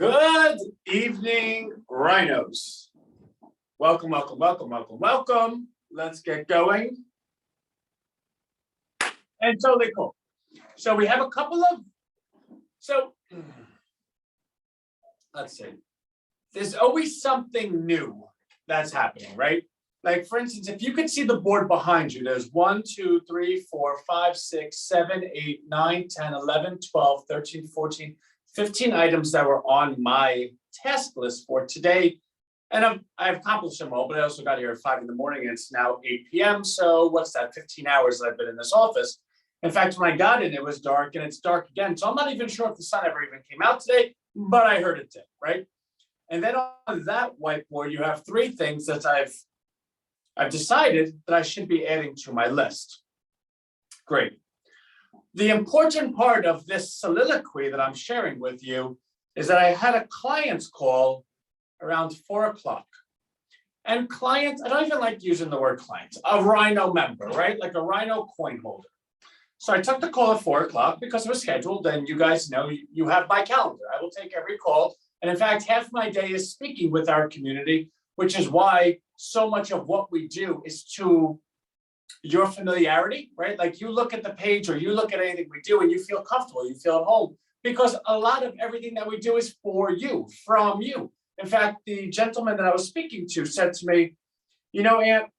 Good evening, rhinos. Welcome, welcome, welcome, welcome, welcome. Let's get going. And totally cool. So we have a couple of, let's see. There's always something new that's happening, right? Like for instance, if you could see the board behind you, there's 1, 2, 3, 4, 5, 6, 7, 8, 9, 10, 11, 12, 13, 14, 15 items that were on my task list for today. And I've accomplished them all, but I also got here at 5 in the morning and it's now 8 p.m. So what's that, 15 hours that I've been in this office. In fact, when I got in, it was dark and it's dark again. So I'm not even sure if the sun ever even came out today, but I heard it did, right? And then on that whiteboard, you have 3 things that I've decided that I should be adding to my list. Great. The important part of this soliloquy that I'm sharing with you is that I had a client's call around 4 o'clock. And client, I don't even like using the word client, a Rhino member, right? Like a Rhino coin holder. So I took the call at 4 o'clock because it was scheduled, and you guys know you have my calendar. I will take every call. And in fact, half my day is speaking with our community, which is why so much of what we do is to your familiarity, right? Like you look at the page or you look at anything we do and you feel comfortable, you feel at home, because a lot of everything that we do is for you, from you. In fact, the gentleman that I was speaking to said to me, you know, Aunt,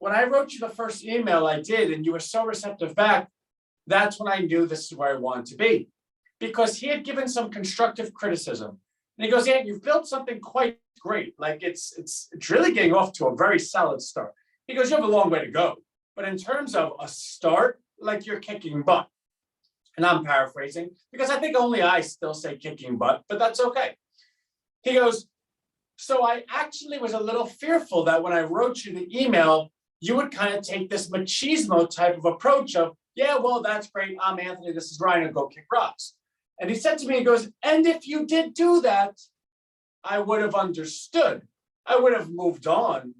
when I wrote you the first email I did and you were so receptive back, that's when I knew this is where I wanted to be. Because he had given some constructive criticism. And he goes, Aunt, you've built something quite great. Like it's really getting off to a very solid start. He goes, you have a long way to go. But in terms of a start, like you're kicking butt. And I'm paraphrasing because I think only I still say kicking butt, but that's okay. He goes, so I actually was a little fearful that when I wrote you the email, you would kind of take this machismo type of approach of, yeah, well, that's great. I'm Anthony. This is Rhino. Go kick rocks. And he said to me, he goes, and if you did do that, I would have understood. I would have moved on.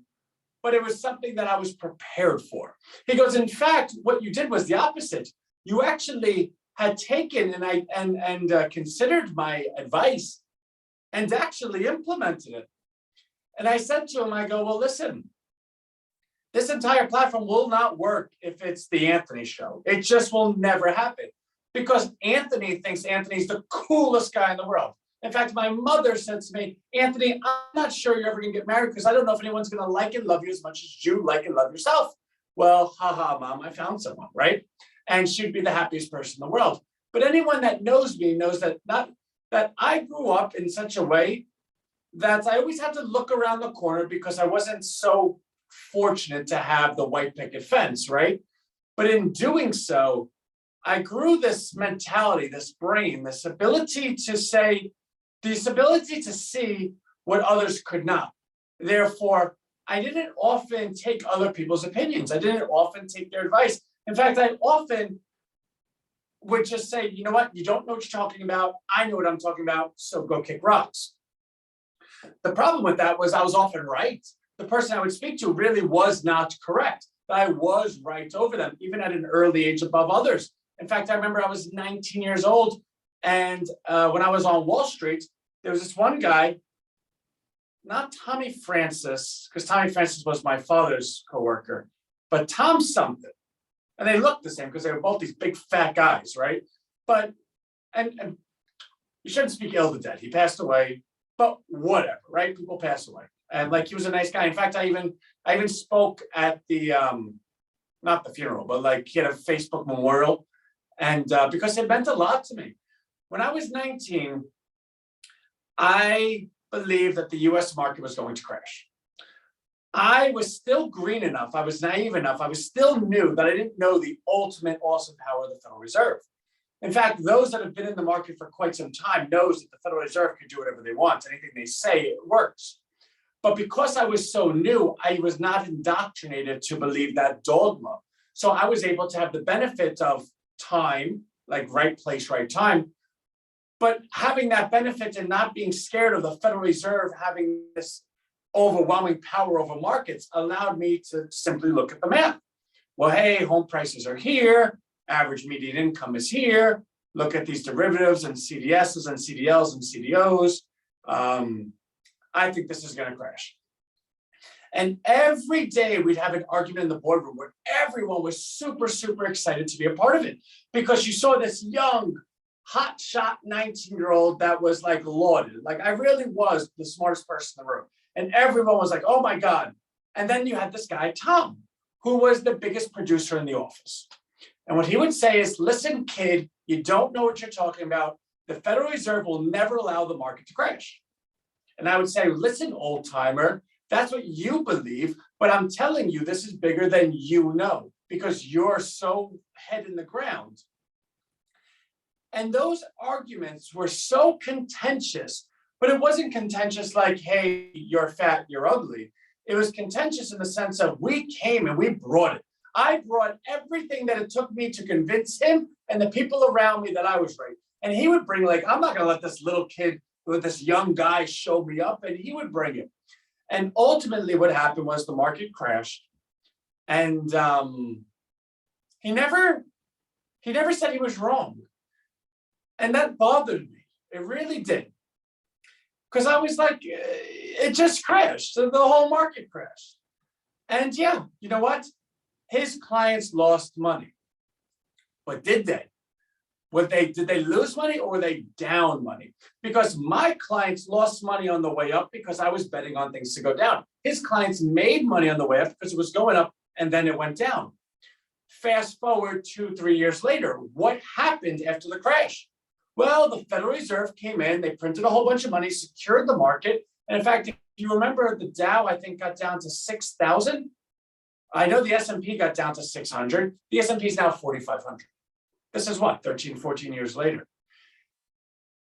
But it was something that I was prepared for. He goes, in fact, what you did was the opposite. You actually had taken and considered my advice and actually implemented it. And I said to him, I go, well, listen, this entire platform will not work if it's the Anthony show. It just will never happen because Anthony thinks Anthony's the coolest guy in the world. In fact, my mother said to me, Anthony, I'm not sure you're ever going to get married because I don't know if anyone's going to like and love you as much as you like and love yourself. Well, haha, Mom, I found someone, right? And she'd be the happiest person in the world. But anyone that knows me knows that that I grew up in such a way that I always had to look around the corner because I wasn't so fortunate to have the white picket fence, right? But in doing so, I grew this mentality, this brain, this ability to say, this ability to see what others could not. Therefore, I didn't often take other people's opinions. I didn't often take their advice. In fact, I often would just say, you know what, you don't know what you're talking about. I know what I'm talking about, so go kick rocks. The problem with that was I was often right. The person I would speak to really was not correct, but I was right over them, even at an early age above others. In fact, I remember I was 19 years old, and when I was on Wall Street, there was this one guy, not Tommy Francis, because Tommy Francis was my father's coworker, but Tom something. And they looked the same because they were both these big fat guys, right? But, and you shouldn't speak ill of the dead. He passed away, but whatever, right? People pass away. And like, he was a nice guy. In fact, I even spoke at the, not the funeral, but like he had a Facebook memorial. And because it meant a lot to me. When I was 19, I believed that the US market was going to crash. I was still green enough, I was naive enough, I was still new that I didn't know the ultimate awesome power of the Federal Reserve. In fact, those that have been in the market for quite some time knows that the Federal Reserve can do whatever they want. Anything they say, it works. But because I was so new, I was not indoctrinated to believe that dogma. So I was able to have the benefit of time, like right place, right time, but having that benefit and not being scared of the Federal Reserve having this overwhelming power over markets allowed me to simply look at the math. Well, hey, home prices are here, average median income is here, look at these derivatives and CDSs and CDLs and CDOs, I think this is going to crash. And every day we'd have an argument in the boardroom where everyone was super, super excited to be a part of it, because you saw this young, hotshot 19-year-old that was like lauded. Like, I really was the smartest person in the room. And everyone was like, oh my God. And then you had this guy, Tom, who was the biggest producer in the office. And what he would say is, listen, kid, you don't know what you're talking about. The Federal Reserve will never allow the market to crash. And I would say, listen, old timer, that's what you believe, but I'm telling you, this is bigger than you know, because you're so head in the ground. And those arguments were so contentious, but it wasn't contentious like, hey, you're fat, you're ugly. It was contentious in the sense of, we came and we brought it. I brought everything that it took me to convince him and the people around me that I was right. And he would bring, like, I'm not going to let this little kid with this young guy show me up, and he would bring it. And ultimately what happened was the market crashed. And he never said he was wrong. And that bothered me. It really did. Because I was like, it just crashed. So the whole market crashed. And yeah, you know what? His clients lost money. But did they? Did they lose money, or were they down money? Because my clients lost money on the way up because I was betting on things to go down. His clients made money on the way up because it was going up and then it went down. Fast forward 2-3 years later, what happened after the crash? Well, the Federal Reserve came in, they printed a whole bunch of money, secured the market. And in fact, if you remember, the Dow, I think, got down to 6,000. I know the S&P got down to 600. The S&P is now 4,500. This is what, 13, 14 years later.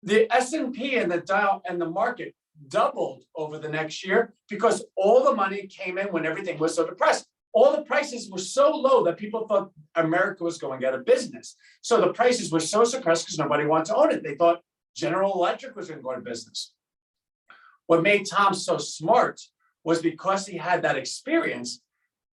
The S&P and the Dow and the market doubled over the next year because all the money came in when everything was so depressed. All the prices were so low that people thought America was going out of business. So the prices were so suppressed because nobody wanted to own it. They thought General Electric was going to go out of business. What made Tom so smart was because he had that experience.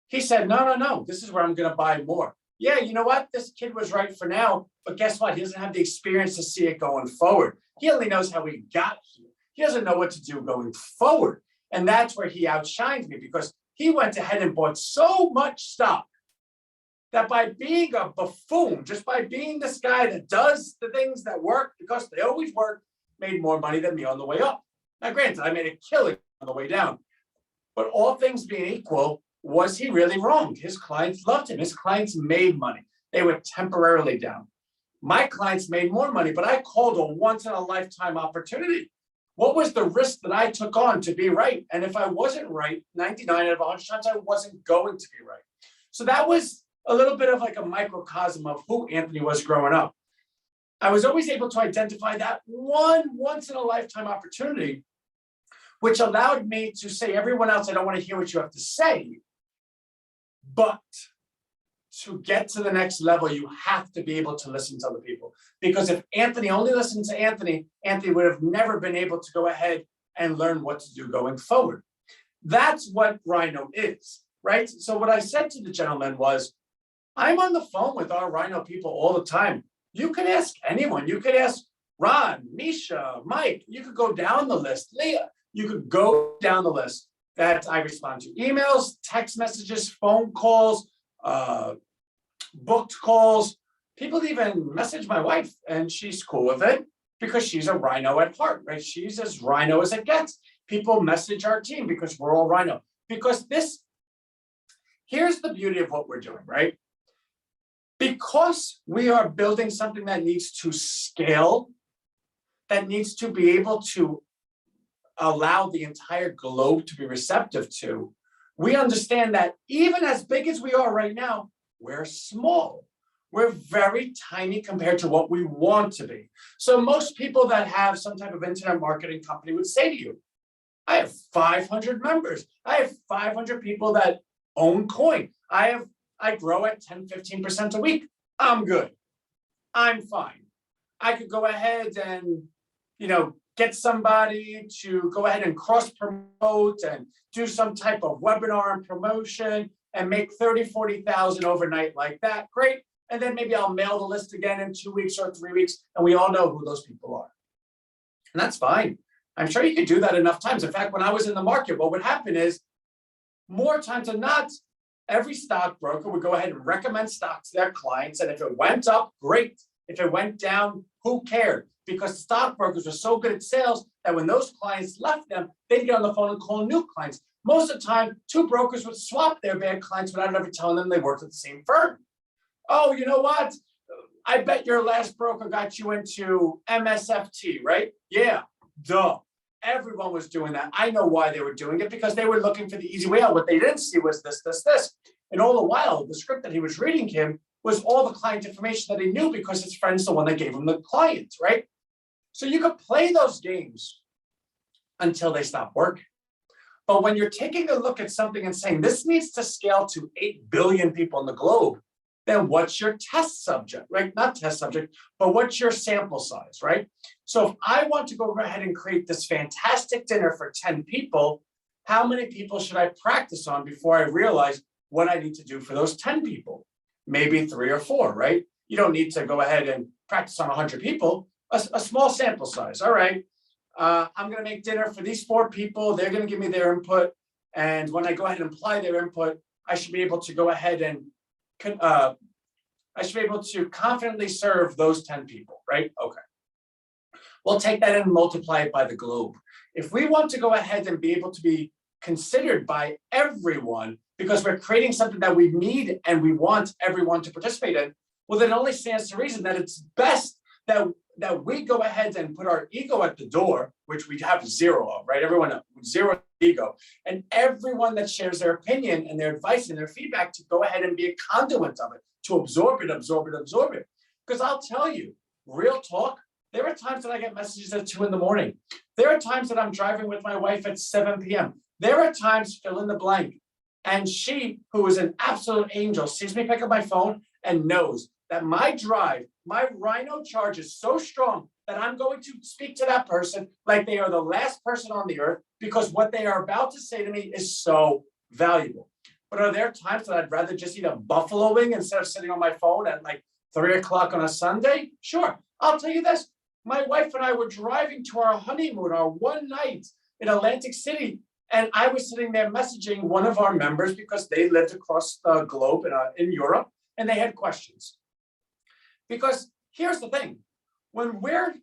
He said, no, this is where I'm going to buy more. Yeah, you know what? This kid was right for now, but guess what? He doesn't have the experience to see it going forward. He only knows how he got here. He doesn't know what to do going forward. And that's where he outshines me, because he went ahead and bought so much stock that by being a buffoon, just by being this guy that does the things that work because they always work, made more money than me on the way up. Now, granted, I made a killing on the way down, but all things being equal, was he really wrong? His clients loved him. His clients made money. They were temporarily down. My clients made more money, but I called a once-in-a-lifetime opportunity. What was the risk that I took on to be right? And if I wasn't right, 99 out of 100 times, I wasn't going to be right. So that was a little bit of like a microcosm of who Anthony was growing up. I was always able to identify that one once-in-a-lifetime opportunity, which allowed me to say, everyone else, I don't want to hear what you have to say. But to get to the next level, you have to be able to listen to other people. Because if Anthony only listened to Anthony, Anthony would have never been able to go ahead and learn what to do going forward. That's what Rhino is, right? So what I said to the gentleman was, I'm on the phone with our Rhino people all the time. You could ask anyone. You could ask Ron, Misha, Mike. You could go down the list. Leah, you could go down the list. That I respond to emails, text messages, phone calls, booked calls. People even message my wife, and she's cool with it because she's a Rhino at heart, right? She's as Rhino as it gets. People message our team because we're all Rhino. Because here's the beauty of what we're doing, right? Because we are building something that needs to scale, that needs to be able to allow the entire globe to be receptive to, we understand that even as big as we are right now, we're small. We're very tiny compared to what we want to be. So most people that have some type of internet marketing company would say to you, I have 500 members. I have 500 people that own coin. I grow at 10, 15% a week. I'm good. I'm fine. I could go ahead and, get somebody to go ahead and cross promote and do some type of webinar and promotion and make 30, 40,000 overnight like that. Great. And then maybe I'll mail the list again in 2 weeks or 3 weeks. And we all know who those people are. And that's fine. I'm sure you could do that enough times. In fact, when I was in the market, what would happen is more times than not, every stockbroker would go ahead and recommend stocks to their clients. And if it went up, great. If it went down, who cared? Because stockbrokers were so good at sales that when those clients left them, they'd get on the phone and call new clients. Most of the time, two brokers would swap their bad clients without ever telling them they worked at the same firm. Oh, you know what? I bet your last broker got you into MSFT, right? Yeah, duh. Everyone was doing that. I know why they were doing it, because they were looking for the easy way out. What they didn't see was this. And all the while, the script that he was reading him was all the client information that he knew, because his friend's the one that gave him the clients, right? So you could play those games until they stop working. But when you're taking a look at something and saying this needs to scale to 8 billion people in the globe, then what's your test subject, right? Not test subject, but what's your sample size, right? So if I want to go ahead and create this fantastic dinner for 10 people, how many people should I practice on before I realize what I need to do for those 10 people? Maybe 3 or 4, right? You don't need to go ahead and practice on 100 people, a small sample size. All right, I'm going to make dinner for these 4 people. They're going to give me their input. And when I go ahead and apply their input, I should be able to go ahead and confidently serve those 10 people, right? Okay. We'll take that and multiply it by the globe. If we want to go ahead and be able to be considered by everyone, because we're creating something that we need and we want everyone to participate in, well, then it only stands to reason that it's best that we go ahead and put our ego at the door, which we have 0 of, right? Everyone 0 ego, and everyone that shares their opinion and their advice and their feedback to go ahead and be a conduit of it, to absorb it. Because I'll tell you, real talk, there are times that I get messages at 2 a.m. There are times that I'm driving with my wife at 7 p.m. There are times, fill in the blank, and she, who is an absolute angel, sees me pick up my phone and knows that my drive, my Rhino charge is so strong that I'm going to speak to that person like they are the last person on the earth, because what they are about to say to me is so valuable. But are there times that I'd rather just eat a buffalo wing instead of sitting on my phone at like 3 o'clock on a Sunday? Sure. I'll tell you this. My wife and I were driving to our honeymoon, our one night in Atlantic City, and I was sitting there messaging one of our members because they lived across the globe in Europe, and they had questions. Because here's the thing, when we're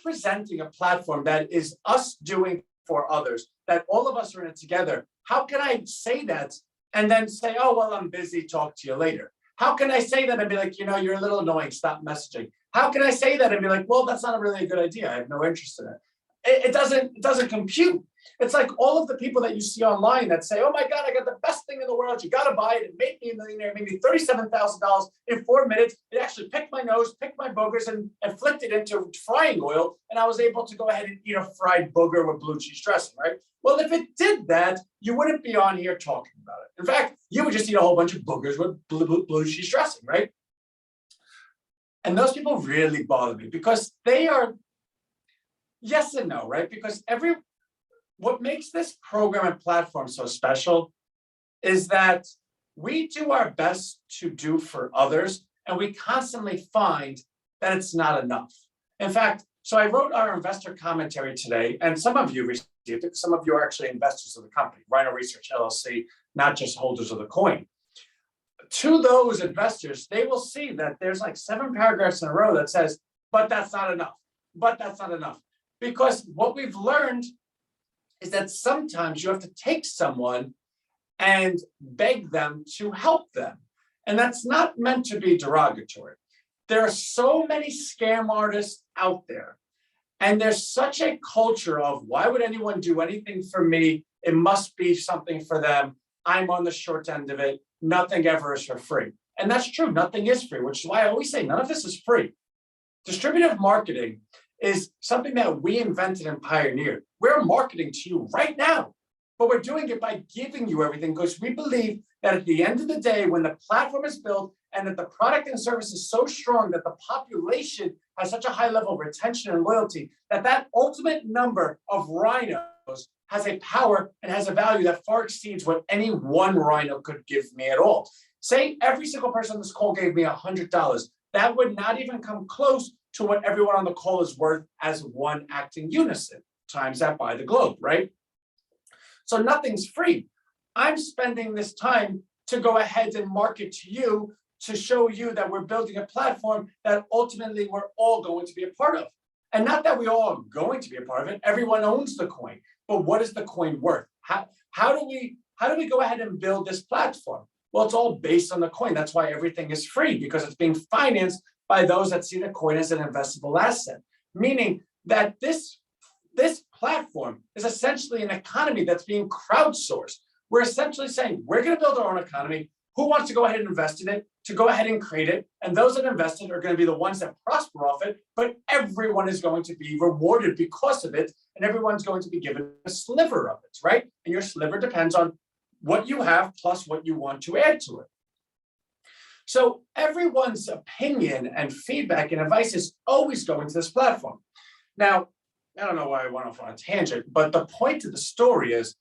presenting a platform that is us doing for others, that all of us are in it together, how can I say that and then say, oh, well, I'm busy, talk to you later? How can I say that and be like, you're a little annoying, stop messaging? How can I say that and be like, well, that's not really a good idea, I have no interest in it? It doesn't compute. It's like all of the people that you see online that say, oh my God, I got the best thing in the world. You got to buy it. It made me a millionaire. It made me $37,000 in 4 minutes. It actually picked my nose, picked my boogers, and flipped it into frying oil. And I was able to go ahead and eat a fried booger with blue cheese dressing, right? Well, if it did that, you wouldn't be on here talking about it. In fact, you would just eat a whole bunch of boogers with blue cheese dressing, right? And those people really bother me because they are yes and no, right? Because what makes this program and platform so special is that we do our best to do for others, and we constantly find that it's not enough. In fact, so I wrote our investor commentary today, and some of you received it. Some of you are actually investors of the company, Rhino Research LLC, not just holders of the coin. To those investors, they will see that there's like 7 paragraphs in a row that says, but that's not enough, but that's not enough. Because what we've learned is that sometimes you have to take someone and beg them to help them. And that's not meant to be derogatory. There are so many scam artists out there. And there's such a culture of why would anyone do anything for me? It must be something for them. I'm on the short end of it. Nothing ever is for free. And that's true. Nothing is free, which is why I always say none of this is free. Distributive marketing is something that we invented and pioneered. We're marketing to you right now, but we're doing it by giving you everything because we believe that at the end of the day, when the platform is built and that the product and service is so strong that the population has such a high level of retention and loyalty, that ultimate number of rhinos has a power and has a value that far exceeds what any one rhino could give me at all. Say every single person on this call gave me $100. That would not even come close to what everyone on the call is worth as one acting unison, times that by the globe, right? So nothing's free. I'm spending this time to go ahead and market to you, to show you that we're building a platform that ultimately we're all going to be a part of. And not that we all are going to be a part of it, everyone owns the coin, but what is the coin worth? How do we go ahead and build this platform? Well, it's all based on the coin. That's why everything is free, because it's being financed by those that see the coin as an investable asset. Meaning that this platform is essentially an economy that's being crowdsourced. We're essentially saying, we're going to build our own economy. Who wants to go ahead and invest in it, to go ahead and create it? And those that invested are going to be the ones that prosper off it, but everyone is going to be rewarded because of it. And everyone's going to be given a sliver of it, right? And your sliver depends on what you have plus what you want to add to it. So everyone's opinion and feedback and advice is always going to this platform. Now, I don't know why I went off on a tangent, but the point of the story is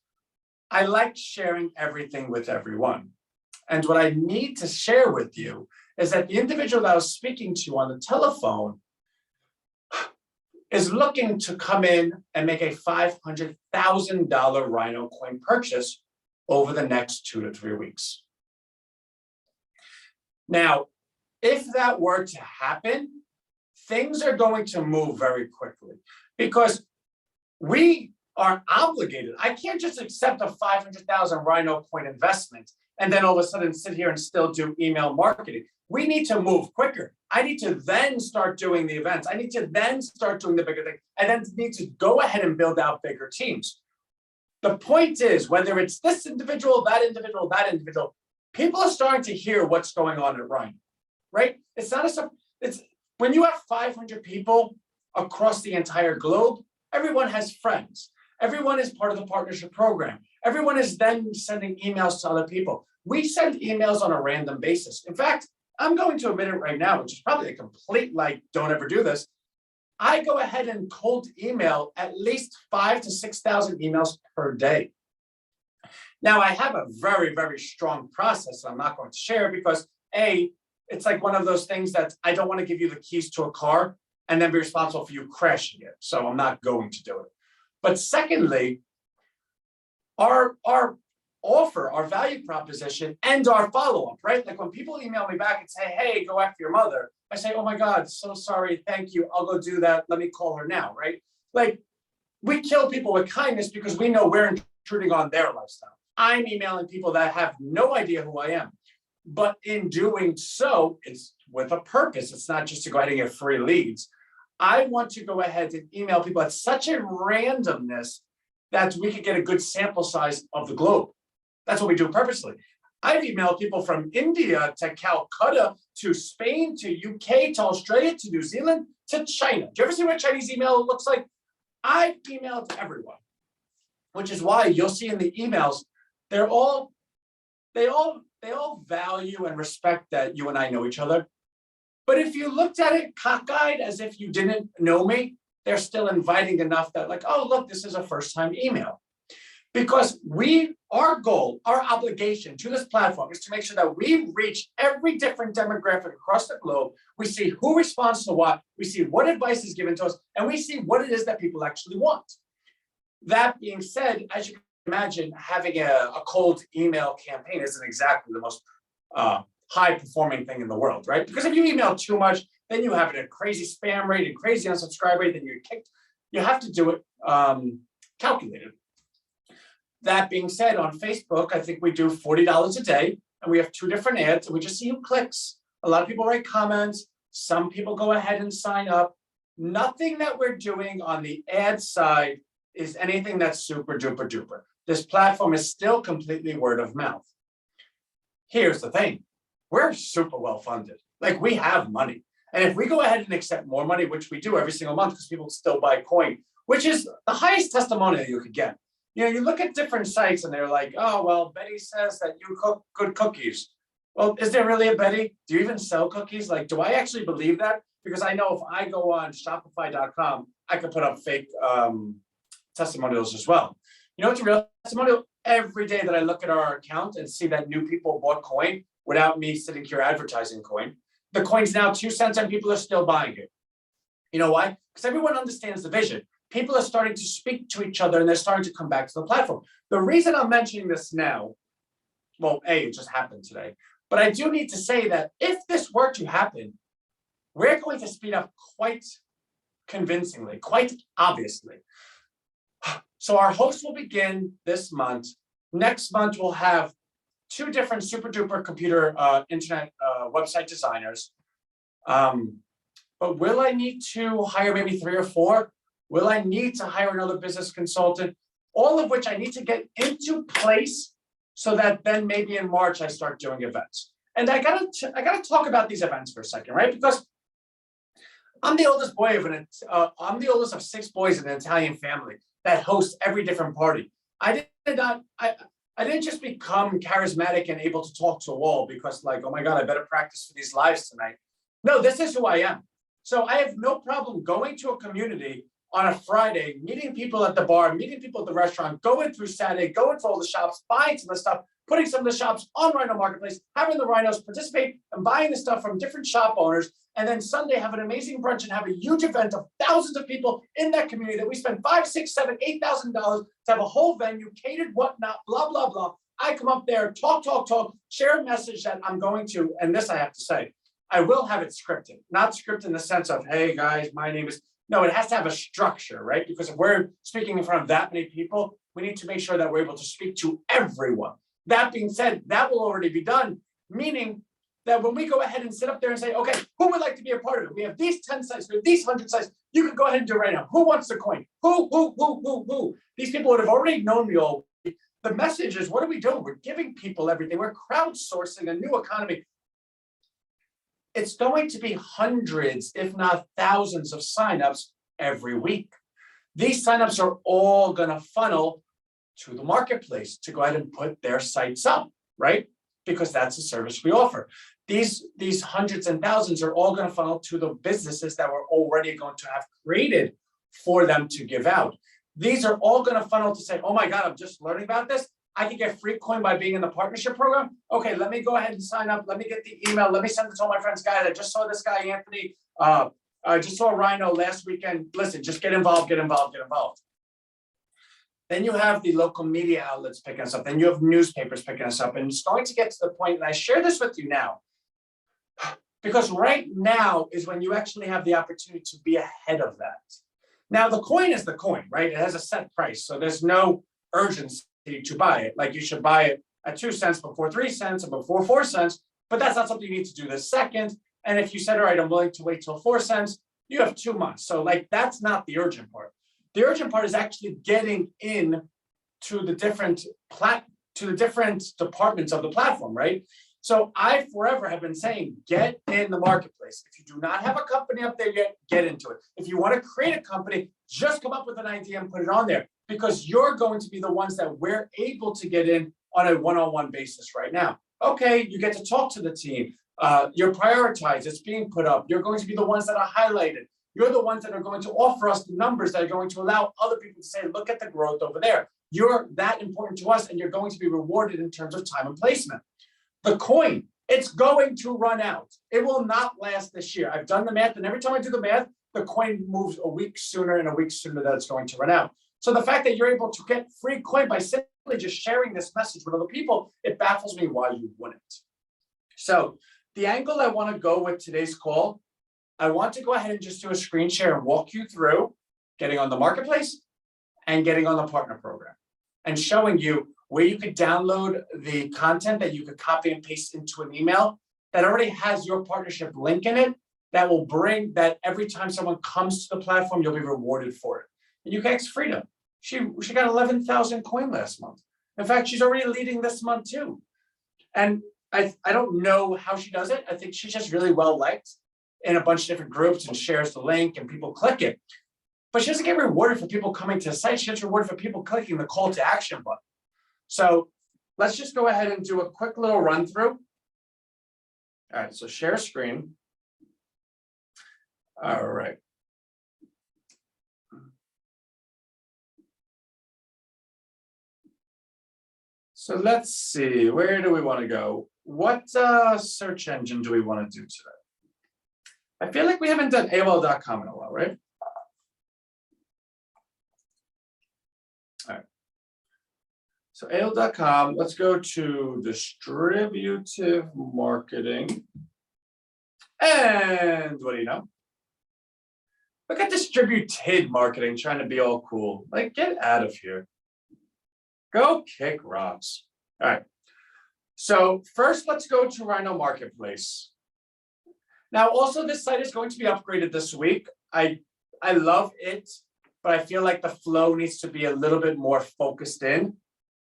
I like sharing everything with everyone. And what I need to share with you is that the individual that I was speaking to on the telephone is looking to come in and make a $500,000 Rhino coin purchase over the next 2 to 3 weeks. Now, if that were to happen, things are going to move very quickly because we are obligated. I can't just accept a 500,000 Rhino coin investment and then all of a sudden sit here and still do email marketing. We need to move quicker. I need to then start doing the events. I need to then start doing the bigger thing. I then need to go ahead and build out bigger teams. The point is, whether it's this individual, that individual, people are starting to hear what's going on at Rhino, right? It's not it's when you have 500 people across the entire globe, everyone has friends. Everyone is part of the partnership program. Everyone is then sending emails to other people. We send emails on a random basis. In fact, I'm going to admit it right now, which is probably a complete, don't ever do this. I go ahead and cold email at least 5,000 to 6,000 emails per day. Now, I have a very, very strong process I'm not going to share because it's like one of those things that I don't want to give you the keys to a car and then be responsible for you crashing it. So I'm not going to do it. But secondly, our offer, our value proposition, and our follow-up, right? Like when people email me back and say, hey, go after your mother, I say, oh my God, so sorry, thank you, I'll go do that, let me call her now, right? Like, we kill people with kindness because we know we're intruding on their lifestyle. I'm emailing people that have no idea who I am. But in doing so, it's with a purpose. It's not just to go ahead and get free leads. I want to go ahead and email people at such a randomness that we could get a good sample size of the globe. That's what we do purposely. I've emailed people from India to Calcutta to Spain to UK to Australia to New Zealand to China. Do you ever see what a Chinese email looks like? I've emailed everyone, which is why you'll see in the emails, they all value and respect that you and I know each other. But if you looked at it cockeyed as if you didn't know me, they're still inviting enough that like, oh, look, this is a first-time email. Because our goal, our obligation to this platform is to make sure that we reach every different demographic across the globe. We see who responds to what, we see what advice is given to us, and we see what it is that people actually want. That being said, as you can imagine, having a cold email campaign isn't exactly the most high-performing thing in the world, right? Because if you email too much, then you have a crazy spam rate and crazy unsubscribe rate, then you're kicked. You have to do it calculated. That being said, on Facebook, I think we do $40 a day, and we have 2 different ads, and we just see who clicks. A lot of people write comments. Some people go ahead and sign up. Nothing that we're doing on the ad side is anything that's super duper duper. This platform is still completely word of mouth. Here's the thing. We're super well funded. Like, we have money. And if we go ahead and accept more money, which we do every single month because people still buy coin, which is the highest testimonial you could get. You know, you look at different sites and they're like, oh, well, Betty says that you cook good cookies. Well, is there really a Betty? Do you even sell cookies? Like, do I actually believe that? Because I know if I go on Shopify.com, I could put up fake testimonials as well. You know what's a real testimonial? Every day that I look at our account and see that new people bought coin without me sitting here advertising coin, the coin's now 2 cents and people are still buying it. You know why? Because everyone understands the vision. People are starting to speak to each other and they're starting to come back to the platform. The reason I'm mentioning this now, well, A, it just happened today, but I do need to say that if this were to happen, we're going to speed up quite convincingly, quite obviously. So our host will begin this month. Next month, we'll have 2 different super duper computer internet website designers. But will I need to hire maybe 3 or 4? Will I need to hire another business consultant? All of which I need to get into place so that then maybe in March I start doing events. And I gotta talk about these events for a second, right? Because I'm the oldest I'm the oldest of 6 boys in an Italian family that hosts every different party. I didn't just become charismatic and able to talk to a wall because like, oh my God, I better practice for these lives tonight. No, this is who I am. So I have no problem going to a community on a Friday, meeting people at the bar, meeting people at the restaurant, going through Saturday, going through all the shops, buying some of the stuff, putting some of the shops on Rhino Marketplace, having the Rhinos participate and buying the stuff from different shop owners. And then Sunday have an amazing brunch and have a huge event of thousands of people in that community that we spend $5,000, $6,000, $7,000, $8,000 to have a whole venue, catered, whatnot, blah, blah, blah. I come up there, talk, share a message that I'm going to, and this I have to say, I will have it scripted, not scripted in the sense of, hey guys, my name is, no, it has to have a structure, right? Because if we're speaking in front of that many people, we need to make sure that we're able to speak to everyone. That being said, that will already be done, meaning that when we go ahead and sit up there and say, okay, who would like to be a part of it? We have these 10 sites, we have these 100 sites. You can go ahead and do it right now. Who wants the coin? Who? These people would have already known me all. The message is, what are we doing? We're giving people everything. We're crowdsourcing a new economy. It's going to be hundreds, if not thousands of signups every week. These signups are all going to funnel to the marketplace to go ahead and put their sites up, right? Because that's a service we offer. These hundreds and thousands are all going to funnel to the businesses that we're already going to have created for them to give out. These are all going to funnel to say, oh my God, I'm just learning about this. I can get free coin by being in the partnership program. Okay, let me go ahead and sign up. Let me get the email. Let me send it to all my friends. Guys, I just saw this guy, Anthony. I just saw Rhino last weekend. Listen, just get involved. Then you have the local media outlets picking us up. Then you have newspapers picking us up. And it's going to get to the point, and I share this with you now, because right now is when you actually have the opportunity to be ahead of that. Now, the coin is the coin, right? It has a set price. So there's no urgency to buy it. Like you should buy it at 2 cents before 3 cents and before 4 cents, but that's not something you need to do this second. And if you said, all right, I'm willing to wait till 4 cents, you have 2 months. So like, that's not the urgent part. The urgent part is actually getting in to the different departments of the platform, right? So I forever have been saying, get in the marketplace. If you do not have a company up there yet, get into it. If you want to create a company, just come up with an idea and put it on there, because you're going to be the ones that we're able to get in on a one-on-one basis right now. Okay, you get to talk to the team. You're prioritized. It's being put up. You're going to be the ones that are highlighted. You're the ones that are going to offer us the numbers that are going to allow other people to say, look at the growth over there. You're that important to us, and you're going to be rewarded in terms of time and placement. The coin, it's going to run out. It will not last this year. I've done the math, and every time I do the math, the coin moves a week sooner and a week sooner that it's going to run out. So the fact that you're able to get free coin by simply just sharing this message with other people, it baffles me why you wouldn't. So the angle I want to go with today's call, I want to go ahead and just do a screen share and walk you through getting on the marketplace and getting on the partner program, and showing you where you could download the content that you could copy and paste into an email that already has your partnership link in it, that will bring that every time someone comes to the platform, you'll be rewarded for it. And you can ask Freedom. She got 11,000 coin last month. In fact, she's already leading this month too. And I don't know how she does it. I think she's just really well liked in a bunch of different groups and shares the link and people click it. But she doesn't get rewarded for people coming to the site. She gets rewarded for people clicking the call to action button. So let's just go ahead and do a quick little run through. All right, so share screen. All right. So let's see, where do we want to go? What search engine do we want to do today? I feel like we haven't done AOL.com in a while, right? All right. So AOL.com, let's go to distributive marketing. And what do you know? Look at distributed marketing trying to be all cool. Like, get out of here. Go kick rocks. All right. So first, let's go to Rhino Marketplace. Now, also, this site is going to be upgraded this week. I love it, but I feel like the flow needs to be a little bit more focused in.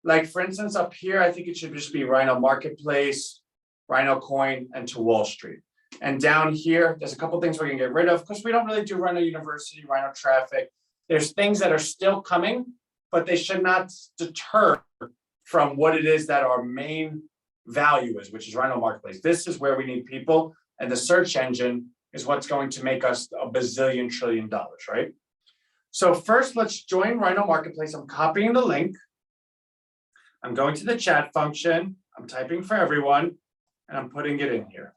Like, for instance, up here, I think it should just be Rhino Marketplace, Rhino Coin, and to Wall Street. And down here, there's a couple things we're gonna get rid of because we don't really do Rhino University, Rhino Traffic. There's things that are still coming, but they should not deter from what it is that our main value is, which is Rhino Marketplace. This is where we need people, and the search engine is what's going to make us a bazillion trillion dollars, right? So first, let's join Rhino Marketplace. I'm copying the link. I'm going to the chat function. I'm typing for everyone, and I'm putting it in here.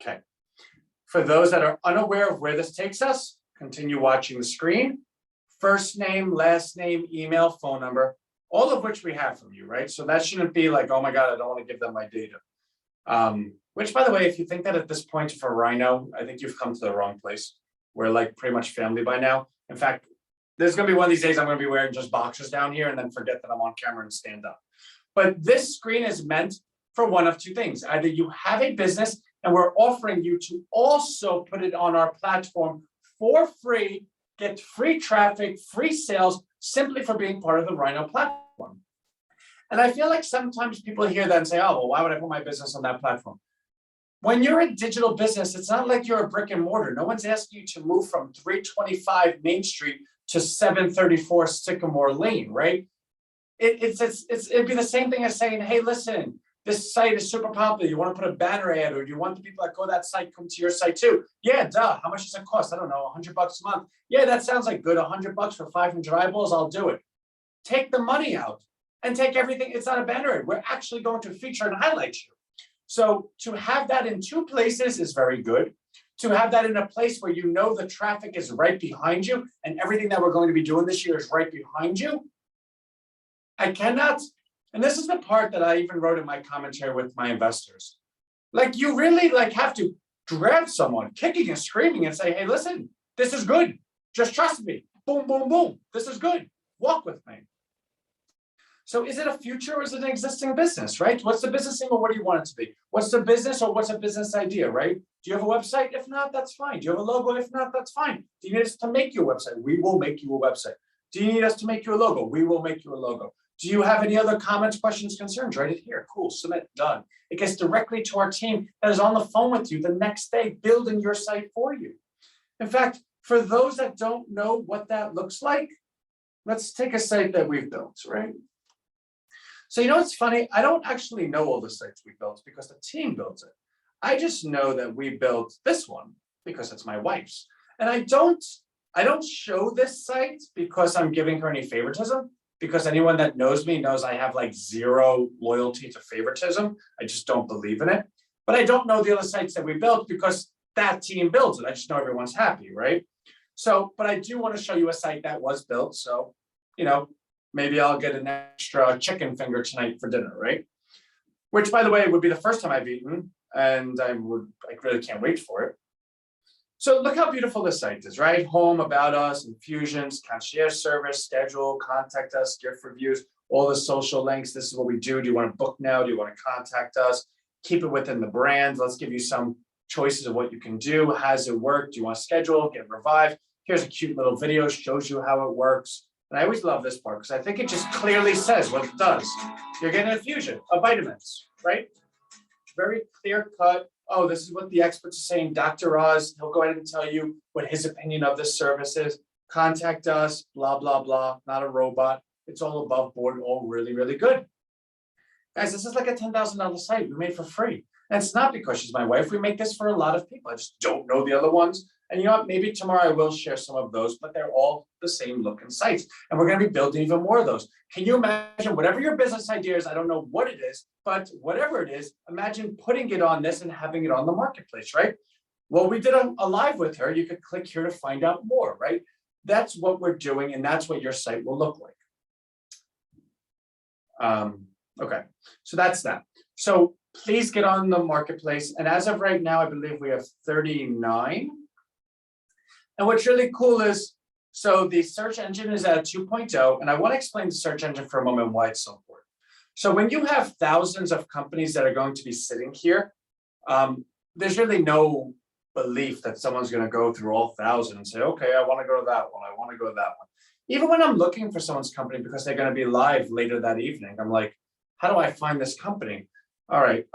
Okay. For those that are unaware of where this takes us, continue watching the screen. First name, last name, email, phone number, all of which we have from you, right? So that shouldn't be like, oh my God, I don't want to give them my data. Which, by the way, if you think that at this point for Rhino, I think you've come to the wrong place. We're like pretty much family by now. In fact, there's going to be one of these days I'm going to be wearing just boxers down here and then forget that I'm on camera and stand up. But this screen is meant for one of two things. Either you have a business and we're offering you to also put it on our platform for free, get free traffic, free sales, simply for being part of the Rhino platform. And I feel like sometimes people hear that and say, oh, well, why would I put my business on that platform? When you're a digital business, it's not like you're a brick and mortar. No one's asking you to move from 325 Main Street to 734 Sycamore Lane, right? It'd be the same thing as saying, hey, listen, this site is super popular. You want to put a banner ad, or do you want the people that go to that site come to your site too? Yeah, duh. How much does it cost? I don't know, $100 a month. Yeah, that sounds like good. $100 for 500 eyeballs, I'll do it. Take the money out and take everything. It's not a banner ad. We're actually going to feature and highlight you. So to have that in two places is very good. To have that in a place where you know the traffic is right behind you and everything that we're going to be doing this year is right behind you. I cannot, and this is the part that I even wrote in my commentary with my investors. Like, you really have to grab someone kicking and screaming and say, hey, listen, this is good. Just trust me. Boom, boom, boom. This is good. Walk with me. So is it a future or is it an existing business, right? What's the business name or what do you want it to be? What's the business or what's a business idea, right? Do you have a website? If not, that's fine. Do you have a logo? If not, that's fine. Do you need us to make you a website? We will make you a website. Do you need us to make you a logo? We will make you a logo. Do you have any other comments, questions, concerns? Write it here. Cool, submit, done. It gets directly to our team that is on the phone with you the next day, building your site for you. In fact, for those that don't know what that looks like, let's take a site that we've built, right? So you know what's funny? I don't actually know all the sites we built because the team built it. I just know that we built this one because it's my wife's. And I don't show this site because I'm giving her any favoritism, because anyone that knows me knows I have like zero loyalty to favoritism. I just don't believe in it. But I don't know the other sites that we built because that team builds it. I just know everyone's happy, right? So, but I do want to show you a site that was built. So, you know, maybe I'll get an extra chicken finger tonight for dinner, right? Which, by the way, would be the first time I've eaten, and I really can't wait for it. So look how beautiful this site is, right? Home, about us, infusions, concierge service, schedule, contact us, gift reviews, all the social links. This is what we do. Do you want to book now? Do you want to contact us? Keep it within the brand. Let's give you some choices of what you can do. How does it work? Do you want to schedule, get revived? Here's a cute little video, shows you how it works. And I always love this part because I think it just clearly says what it does. You're getting an infusion of vitamins, right? Very clear cut. Oh, this is what the experts are saying. Dr. Oz, he'll go ahead and tell you what his opinion of this service is. Contact us, blah, blah, blah. Not a robot. It's all above board, all really, really good. Guys, this is like a $10,000 site we made for free. And it's not because she's my wife. We make this for a lot of people. I just don't know the other ones. And you know what? Maybe tomorrow I will share some of those, but they're all the same looking sites. And we're going to be building even more of those. Can you imagine whatever your business idea is? I don't know what it is, but whatever it is, imagine putting it on this and having it on the marketplace, right? Well, we did a live with her. You could click here to find out more, right? That's what we're doing, and that's what your site will look like. Okay, so that's that. So please get on the marketplace. And as of right now, I believe we have 39. And what's really cool is, so the search engine is at 2.0, and I want to explain the search engine for a moment, why it's so important. So when you have thousands of companies that are going to be sitting here, there's really no belief that someone's going to go through all 1,000 and say, okay, I want to go to that one. I want to go to that one. Even when I'm looking for someone's company because they're going to be live later that evening, I'm like, how do I find this company? All right,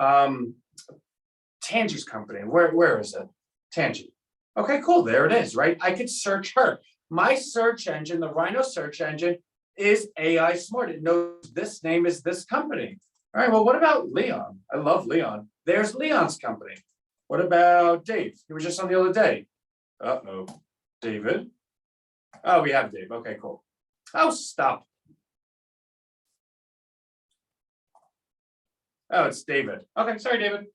Tangi's company, where is it? Tangi. Okay, cool, there it is, right? I could search her. My search engine, the Rhino search engine, is AI smart. It knows this name is this company. All right, well, what about Leon? I love Leon. There's Leon's company. What about Dave? He was just on the other day. Uh-oh, David. Oh, we have Dave. Okay, cool. Oh, stop. Oh, it's David. Okay, sorry, David.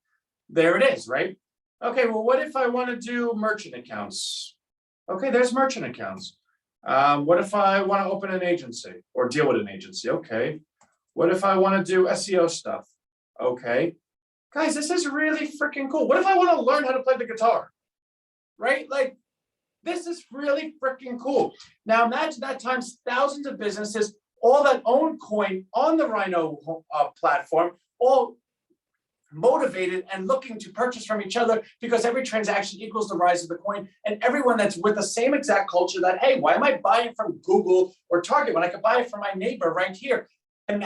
There it is, right? Okay, well, what if I want to do merchant accounts? Okay, there's merchant accounts. What if I want to open an agency or deal with an agency? Okay. What if I want to do SEO stuff? Okay. Guys, this is really freaking cool. What if I want to learn how to play the guitar? Right? Like, this is really freaking cool. Now imagine that times thousands of businesses, all that own coin on the Rhino platform, all motivated and looking to purchase from each other because every transaction equals the rise of the coin, and everyone that's with the same exact culture that, hey, why am I buying from Google or Target when I could buy it from my neighbor right here and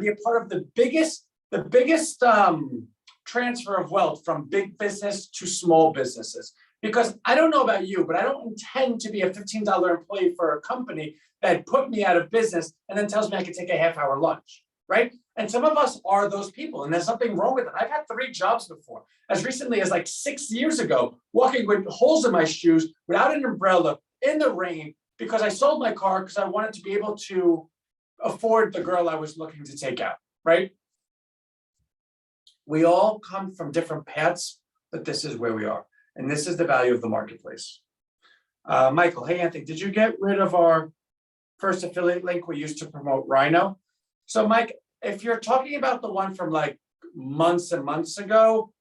be a part of the biggest transfer of wealth from big business to small businesses. Because I don't know about you, but I don't intend to be a $15 employee for a company that put me out of business and then tells me I can take a half-hour lunch, right? And some of us are those people, and there's nothing wrong with it. I've had 3 jobs before, as recently as like 6 years ago, walking with holes in my shoes, without an umbrella, in the rain, because I sold my car because I wanted to be able to afford the girl I was looking to take out, right? We all come from different paths, but this is where we are. And this is the value of the marketplace. Michael, hey, Anthony, did you get rid of our first affiliate link we used to promote Rhino? So Mike, if you're talking about the one from like months and months ago,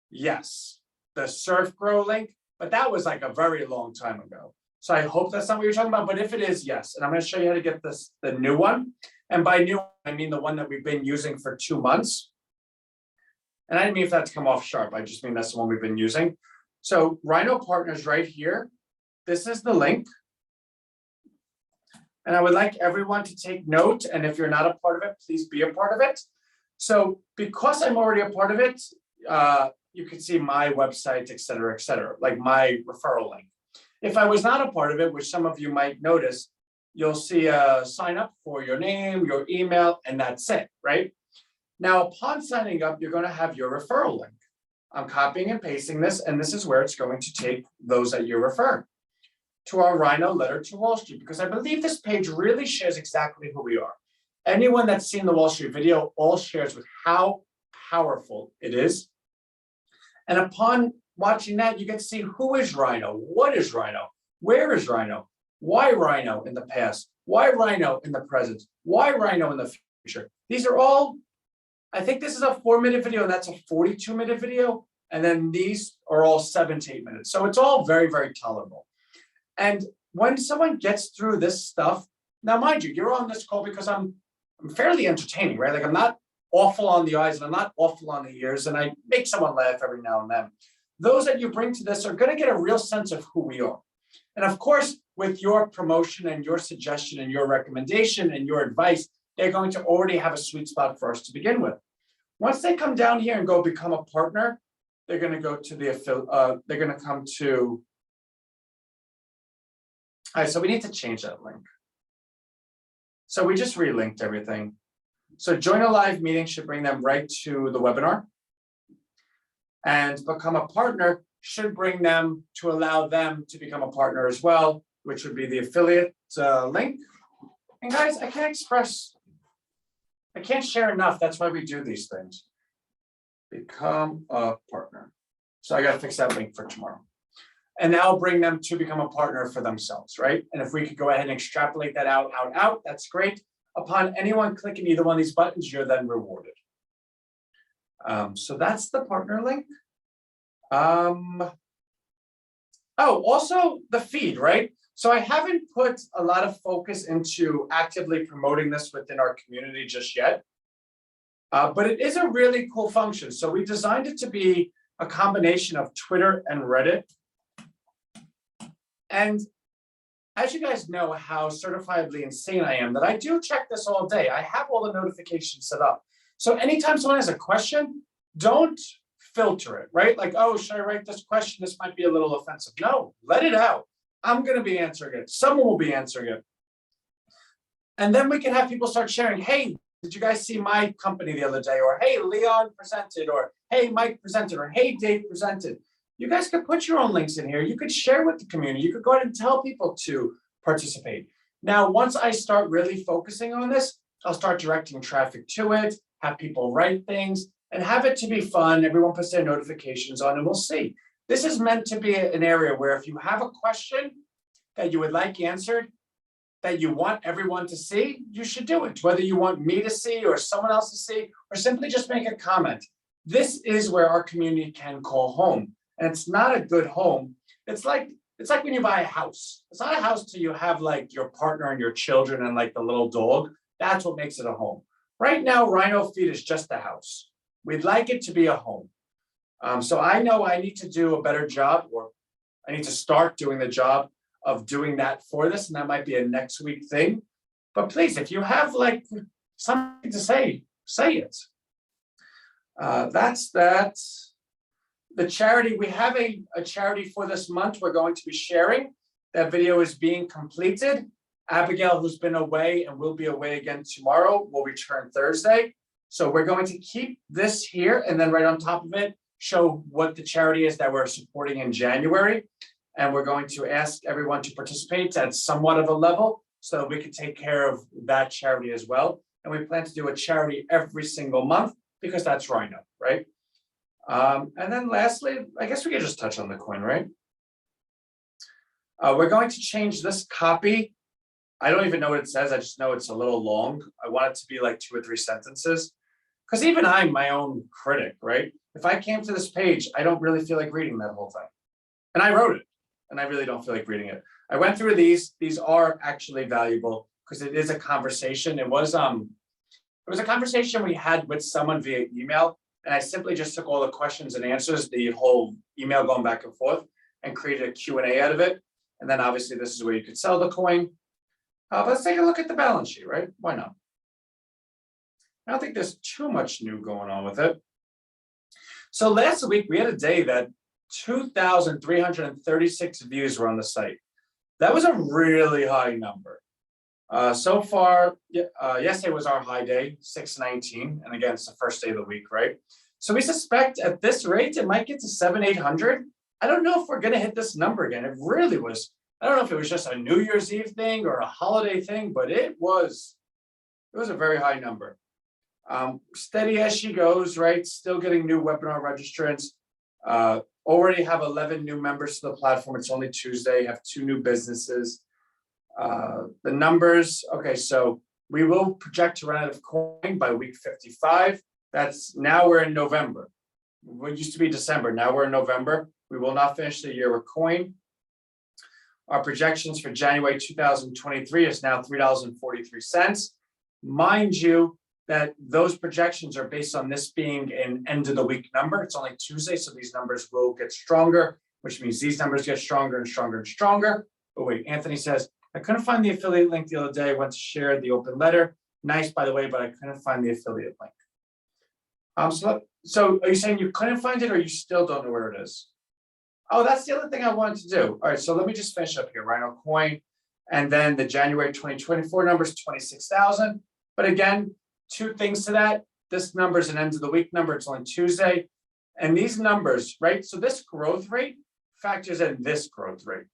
yes, the Surf Grow link, but that was like a very long time ago. So I hope that's not what you're talking about, but if it is, yes. And I'm going to show you how to get the new one. And by new, I mean the one that we've been using for 2 months. And I didn't mean if that's come off sharp. I just mean that's the one we've been using. So Rhino Partners right here. This is the link. And I would like everyone to take note. And if you're not a part of it, please be a part of it. So because I'm already a part of it, you can see my website, et cetera, like my referral link. If I was not a part of it, which some of you might notice, you'll see a sign up for your name, your email, and that's it, right? Now, upon signing up, you're going to have your referral link. I'm copying and pasting this, and this is where it's going to take those that you refer to our Rhino letter to Wall Street, because I believe this page really shares exactly who we are. Anyone that's seen the Wall Street video all shares with how powerful it is. And upon watching that, you get to see who is Rhino, what is Rhino, where is Rhino, why Rhino in the past, why Rhino in the present, why Rhino in the future. These are all, I think this is a 4-minute video, and that's a 42-minute video. And then these are all 7 to 8 minutes. So it's all very, very tolerable. And when someone gets through this stuff, now mind you, you're on this call because I'm fairly entertaining, right? Like I'm not awful on the eyes and I'm not awful on the ears, and I make someone laugh every now and then. Those that you bring to this are going to get a real sense of who we are. And of course, with your promotion and your suggestion and your recommendation and your advice, they're going to already have a sweet spot for us to begin with. Once they come down here and go become a partner, they're going to go to the they're going to come to. All right, so we need to change that link. So we just relinked everything. So join a live meeting should bring them right to the webinar. And become a partner should bring them to allow them to become a partner as well, which would be the affiliate link. And guys, I can't share enough. That's why we do these things. Become a partner. So I got to fix that link for tomorrow. and that'll bring them to become a partner for themselves, right? And if we could go ahead and extrapolate that out, that's great. Upon anyone clicking either one of these buttons, you're then rewarded. So that's the partner link. Oh, also the feed, right? So I haven't put a lot of focus into actively promoting this within our community just yet. But it is a really cool function. So we designed it to be a combination of Twitter and Reddit. And as you guys know how certifiably insane I am, that I do check this all day. I have all the notifications set up. So anytime someone has a question, don't filter it, right? Like, oh, should I write this question? This might be a little offensive. No, let it out. I'm going to be answering it. Someone will be answering it. And then we can have people start sharing, hey, did you guys see my company the other day? Or, hey, Leon presented, or hey, Mike presented, or hey, Dave presented. You guys could put your own links in here. You could share with the community. You could go ahead and tell people to participate. Now, once I start really focusing on this, I'll start directing traffic to it, have people write things, and have it to be fun. Everyone puts their notifications on, and we'll see. This is meant to be an area where if you have a question that you would like answered, that you want everyone to see, you should do it. Whether you want me to see or someone else to see, or simply just make a comment. This is where our community can call home. And it's not a good home. It's like when you buy a house. It's not a house till you have like your partner and your children and like the little dog. That's what makes it a home. Right now, Rhino Feed is just a house. We'd like it to be a home. So I know I need to do a better job, or I need to start doing the job of doing that for this, and that might be a next week thing. But please, if you have like something to say it. That's that. The charity, we have a charity for this month we're going to be sharing. That video is being completed. Abigail, who's been away and will be away again tomorrow, will return Thursday. So we're going to keep this here, and then right on top of it, show what the charity is that we're supporting in January. And we're going to ask everyone to participate at somewhat of a level so that we can take care of that charity as well. And we plan to do a charity every single month because that's Rhino, right? And then lastly, I guess we could just touch on the coin, right? We're going to change this copy. I don't even know what it says. I just know it's a little long. I want it to be like 2 or 3 sentences. Because even I'm my own critic, right? If I came to this page, I don't really feel like reading that whole thing. And I wrote it, and I really don't feel like reading it. I went through these. These are actually valuable because it is a conversation. It was a conversation we had with someone via email. And I simply just took all the questions and answers, the whole email going back and forth, and created a Q&A out of it. And then obviously this is where you could sell the coin. Let's take a look at the balance sheet, right? Why not? I don't think there's too much new going on with it. So last week we had a day that 2,336 views were on the site. That was a really high number. So far, yesterday was our high day, 619, and again, it's the first day of the week, right? So we suspect at this rate, it might get to 700-800. I don't know if we're gonna hit this number again. It really was, I don't know if it was just a New Year's Eve thing or a holiday thing, but it was a very high number. Steady as she goes, right? Still getting new webinar registrants. Already have 11 new members to the platform. It's only Tuesday, have 2 new businesses. The numbers, okay, so we will project to run out of coin by week 55. That's now we're in November. What used to be December, now we're in November. We will not finish the year with coin. Our projections for January 2023 is now $3.43. Mind you, that those projections are based on this being an end of the week number. It's only Tuesday, so these numbers will get stronger, which means these numbers get stronger and stronger and stronger. But wait, Anthony says, I couldn't find the affiliate link the other day. I went to share the open letter. Nice, by the way, but I couldn't find the affiliate link. So are you saying you couldn't find it or you still don't know where it is? Oh, that's the other thing I wanted to do. All right, so let me just finish up here. Rhino coin, and then the January 2024 number is 26,000. But again, 2 things to that. This number is an end of the week number. It's on Tuesday. And these numbers, right? So this growth rate factors in this growth rate.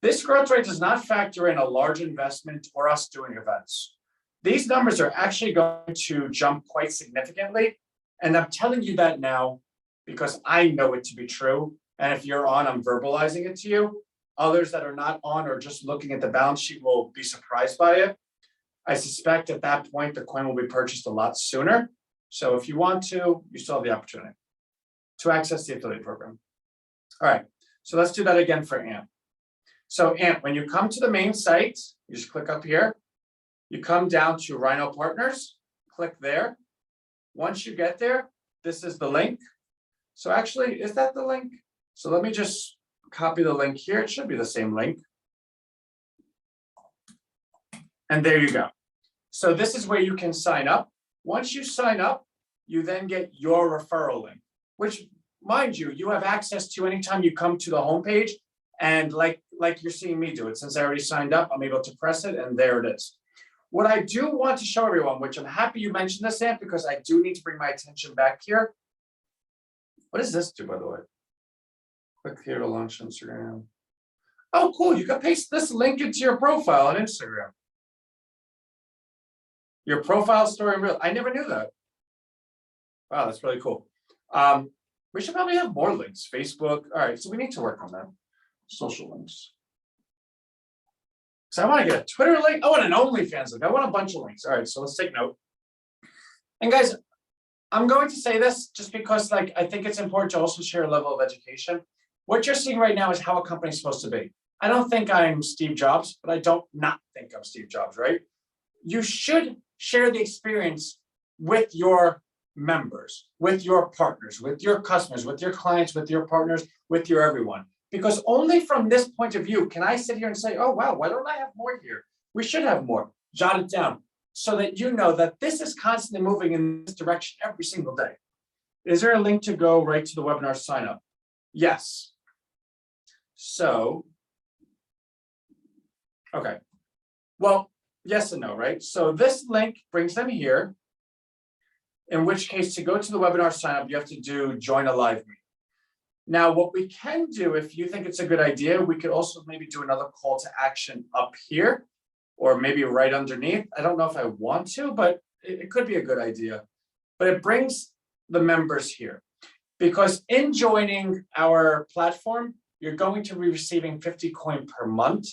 This growth rate does not factor in a large investment or us doing events. These numbers are actually going to jump quite significantly. And I'm telling you that now because I know it to be true. And if you're on, I'm verbalizing it to you. Others that are not on or just looking at the balance sheet will be surprised by it. I suspect at that point, the coin will be purchased a lot sooner. So if you want to, you still have the opportunity to access the affiliate program. All right, so let's do that again for AMP. So AMP, when you come to the main site, you just click up here. You come down to Rhino Partners, click there. Once you get there, this is the link. So actually, is that the link? So let me just copy the link here. It should be the same link. And there you go. So this is where you can sign up. Once you sign up, you then get your referral link, which, mind you, you have access to anytime you come to the homepage. And like you're seeing me do it, since I already signed up, I'm able to press it and there it is. What I do want to show everyone, which I'm happy you mentioned this, Sam, because I do need to bring my attention back here. What does this do, by the way? Click here to launch Instagram. Oh, cool. You can paste this link into your profile on Instagram. Your profile story real. I never knew that. Wow, that's really cool. We should probably have more links. Facebook. All right, so we need to work on that. Social links. So I want to get a Twitter link. I want an OnlyFans link. I want a bunch of links. All right, so let's take note. And guys, I'm going to say this just because I think it's important to also share a level of education. What you're seeing right now is how a company is supposed to be. I don't think I'm Steve Jobs, but I don't not think I'm Steve Jobs, right? You should share the experience with your members, with your partners, with your customers, with your clients, with your partners, with your everyone. Because only from this point of view can I sit here and say, oh, wow, why don't I have more here? We should have more. Jot it down so that you know that this is constantly moving in this direction every single day. Is there a link to go right to the webinar sign up? Yes. So, okay. Well, yes and no, right? So this link brings them here, in which case to go to the webinar sign up, you have to do join a live meeting. Now, what we can do, if you think it's a good idea, we could also maybe do another call to action up here, or maybe right underneath. I don't know if I want to, but it could be a good idea. But it brings the members here, because in joining our platform, you're going to be receiving 50 coin per month.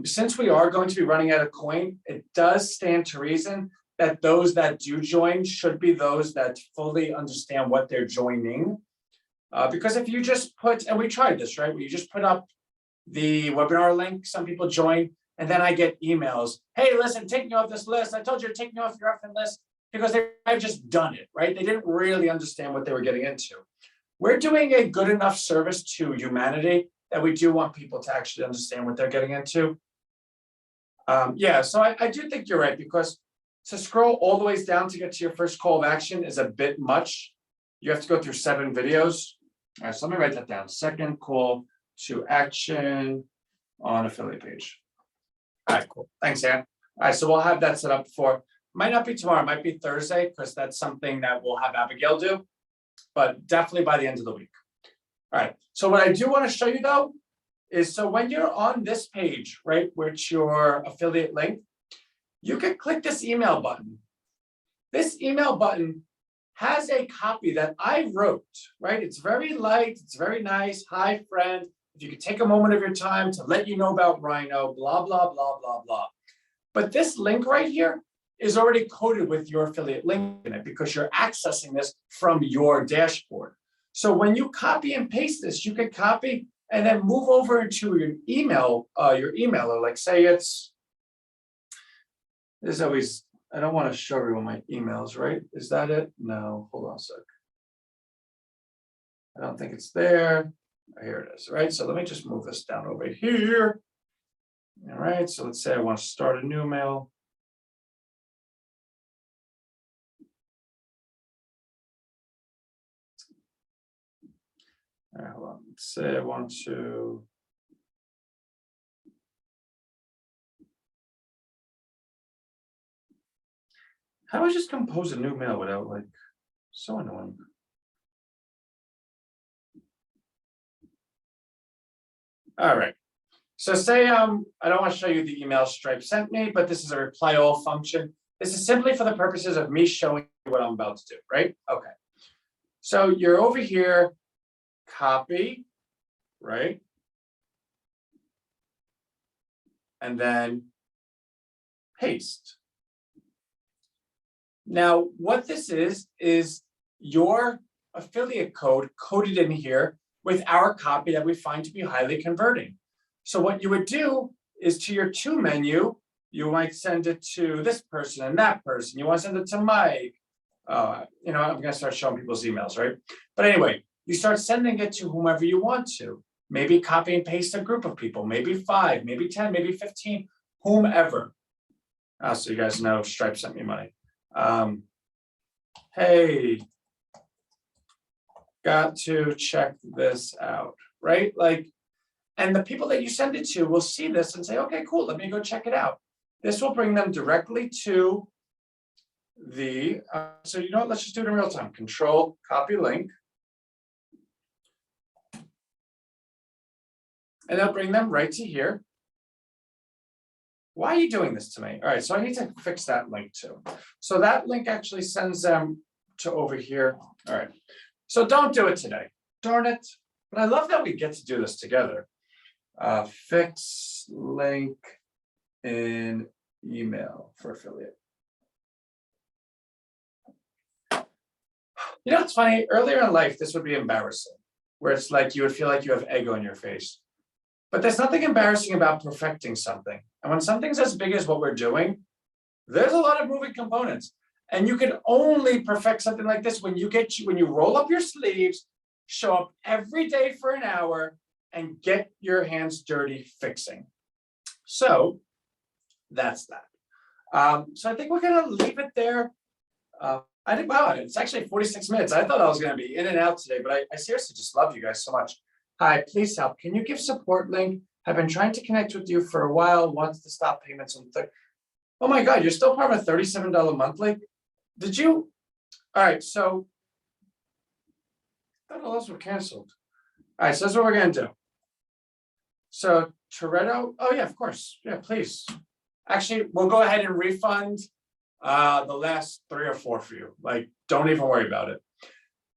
Since we are going to be running out of coin, it does stand to reason that those that do join should be those that fully understand what they're joining. Because if you just put, and we tried this, right? Where you just put up the webinar link, some people join, and then I get emails. Hey, listen, take me off this list. I told you to take me off your effing list, because I've just done it, right? They didn't really understand what they were getting into. We're doing a good enough service to humanity that we do want people to actually understand what they're getting into. Yeah, so I do think you're right, because to scroll all the ways down to get to your first call of action is a bit much. You have to go through 7 videos. All right, so let me write that down. Second call to action on affiliate page. All right, cool. Thanks, Ann. All right, so we'll have that set up for, might not be tomorrow, might be Thursday, because that's something that we'll have Abigail do, but definitely by the end of the week. All right, so what I do want to show you though, is so when you're on this page, right, which your affiliate link, you can click this email button. This email button has a copy that I wrote, right? It's very light, it's very nice. Hi, friend. If you could take a moment of your time to let you know about Rhino, blah, blah, blah, blah, blah. But this link right here is already coded with your affiliate link in it, because you're accessing this from your dashboard. So when you copy and paste this, you can copy and then move over into your email, your emailer. Like say it's, there's always, I don't want to show everyone my emails, right? Is that it? No, hold on a sec. I don't think it's there. Here it is, right? So let me just move this down over here. All right, so let's say I want to start a new mail. All right, hold on. Let's say I want to. How do I just compose a new mail without like, so annoying. All right. So say I don't want to show you the email Stripe sent me, but this is a reply all function. This is simply for the purposes of me showing you what I'm about to do, right? Okay. So you're over here. copy, right? And then paste. Now, what this is your affiliate code coded in here with our copy that we find to be highly converting. So what you would do is to your to menu, you might send it to this person and that person. You want to send it to Mike. You know, I'm going to start showing people's emails, right? But anyway, you start sending it to whomever you want to. Maybe copy and paste a group of people, maybe 5, maybe 10, maybe 15, whomever. So you guys know Stripe sent me money. Hey, got to check this out, right? Like, and the people that you send it to will see this and say, okay, cool, let me go check it out. This will bring them directly to the, so you know what, let's just do it in real time. Control, copy link. And they'll bring them right to here. Why are you doing this to me? All right, so I need to fix that link too. So that link actually sends them to over here. All right, so don't do it today. Darn it. But I love that we get to do this together. Fix link in email for affiliate. You know, it's funny, earlier in life, this would be embarrassing, where it's like you would feel like you have egg on your face. But there's nothing embarrassing about perfecting something. And when something's as big as what we're doing, there's a lot of moving components. And you can only perfect something like this when you roll up your sleeves, show up every day for an hour, and get your hands dirty fixing. So that's that. So I think we're gonna leave it there. I think, wow, it's actually 46 minutes. I thought I was gonna be in and out today, but I seriously just love you guys so much. Hi, please help. Can you give support link? I've been trying to connect with you for a while, wants to stop payments on Oh my God, you're still part of a $37 monthly? Did you? All right, so I thought all those were canceled. All right, so that's what we're gonna do. So Toretto, oh yeah, of course. Yeah, please. Actually, we'll go ahead and refund the last 3 or 4 for you. Like, don't even worry about it.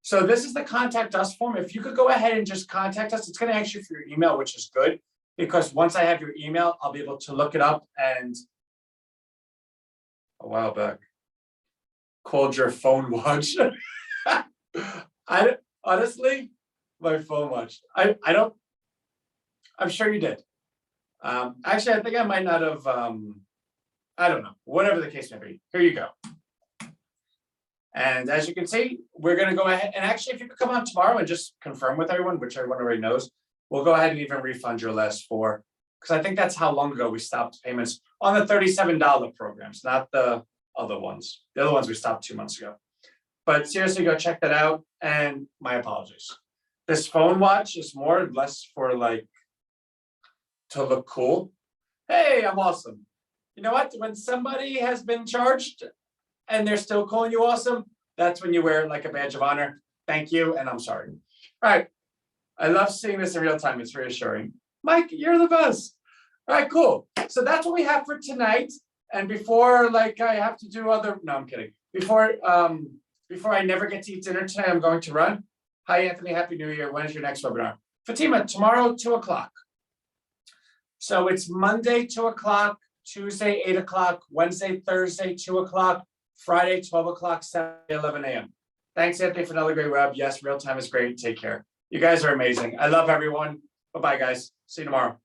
So this is the contact us form. If you could go ahead and just contact us, it's going to ask you for your email, which is good because once I have your email, I'll be able to look it up. And a while back, called your phone watch. I honestly, my phone watch. I'm sure you did. Actually, I think I might not have. I don't know. Whatever the case may be. Here you go. And as you can see, we're going to go ahead and actually, if you could come on tomorrow and just confirm with everyone, which everyone already knows, we'll go ahead and even refund your last 4, because I think that's how long ago we stopped payments on the $37 programs, not the other ones. The other ones we stopped 2 months ago. But seriously, go check that out. And my apologies. This phone watch is more or less for like to look cool. Hey, I'm awesome. You know what? When somebody has been charged and they're still calling you awesome, that's when you wear like a badge of honor. Thank you, and I'm sorry. All right. I love seeing this in real time. It's reassuring. Mike, you're the best. All right, cool. So that's what we have for tonight. And before like I have to do other, no, I'm kidding. Before I never get to eat dinner tonight, I'm going to run. Hi, Anthony. Happy New Year. When is your next webinar? Fatima, tomorrow, 2 o'clock. So it's Monday, 2 o'clock, Tuesday, 8 o'clock, Wednesday, Thursday, 2 o'clock, Friday, 12 o'clock, Saturday, 11 a.m. Thanks, Anthony, for another great web. Yes, real time is great. Take care. You guys are amazing. I love everyone. Bye-bye, guys. See you tomorrow.